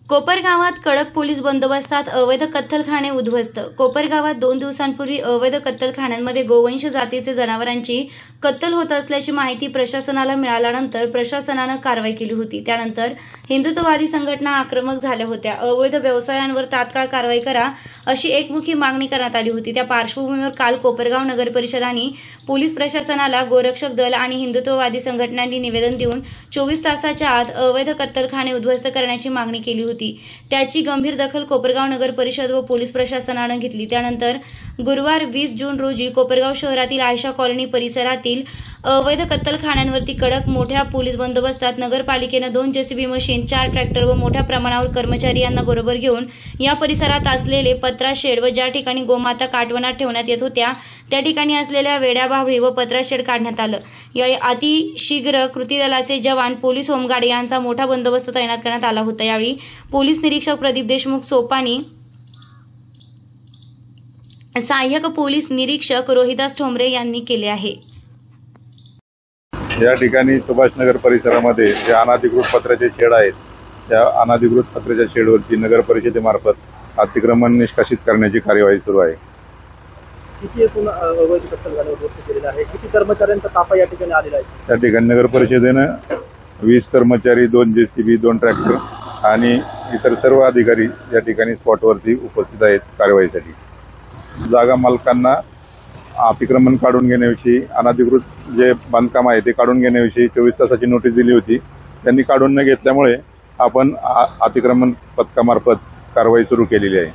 कोपरगावात कडक पोलीस बंदोबस्तात अवैध कत्तलखाने उद्ध्वस्त। कोपरगावात 2 दिवसांपूर्वी अवैध कत्तलखान्यांमध्ये गोवंश जातीचे जनावरांची कत्तल होत असल्याची माहिती प्रशासनाला मिळाल्यानंतर प्रशासनानं कारवाई केली होती। त्यानंतर हिंदुत्ववादी संघटना आक्रमक झाल्या होत्या। अवैध व्यवसायांवर तात्काळ कारवाई करा अशी एकमुखी मागणी करण्यात आली होती। त्या पार्श्वभूमीवर काल कोपरगाव नगर परिषद आणि पोलीस प्रशासनाला गोरक्षक दल आणि हिंदुत्ववादी संघटनांनी निवेदन देऊन 24 तासाच्या आत अवैध कत्तलखाने उद्ध्वस्त करण्याची मागणी केली होती। त्याची गंभीर दखल कोपरगाव नगर परिषद व पोलीस प्रशासनाने घेतली। त्यानंतर गुरुवार 20 जून रोजी कोपरगाव शहरातील आयशा कॉलनी परिसरातील अवैध कत्तलखान्यांवरती कडक मोठ्या पोलीस बंदोबस्तात नगरपालिकेने 2 जेसीबी मशीन, 4 ट्रॅक्टर व मोठ्या प्रमाणावर कर्मचारी यांना बरोबर घेऊन या परिसरात असलेले पत्रा शेड व ज्या ठिकाणी गोमाता काटवनात ठेवण्यात येत होत्या त्या ठिकाणी असलेल्या वेड्या बाभळी व पत्रा शेड काढण्यात आलं। या अतिशीघ्र कृती दलाचे जवान, पोलीस, होमगार्ड यांचा मोठा बंदोबस्त तैनात करण्यात आला होता। यावेळी पोलीस निरीक्षक प्रदीप देशमुख सोपानी, सहाय्यक पोलीस निरीक्षक रोहिदास ठोंबरे यांनी केले आहे। या ठिकाणी सुभाषनगर परिसरामध्ये जे अनाधिकृत पत्र्याचे शेड आहेत त्या अनाधिकृत पत्र्याच्या शेडवरती नगर परिषदेमार्फत अतिक्रमण निष्कासित करण्याची कार्यवाही सुरू आहे। किती एकूण अवैध कत्तलखाने उद्ध्वस्त केलेले आहे? किती कर्मचाऱ्यांचा ताफा या ठिकाणी आलेला आहे? त्या ठिकाणी नगर परिषदेनं 20 कर्मचारी, 2 जेसीबी, 2 ट्रॅक्टर आणि इतर सर्व अधिकारी या ठिकाणी स्पॉटवरती उपस्थित आहेत कार्यवाहीसाठी। जागा मालकांना अतिक्रमण काढून घेण्याविषयी, अनाधिकृत जे बांधकाम आहे ते काढून घेण्याविषयी 24 तासाची नोटीस दिली होती। त्यांनी काढून न घेतल्यामुळे आपण अतिक्रमण पथकामार्फत कारवाई सुरू केलेली आहे।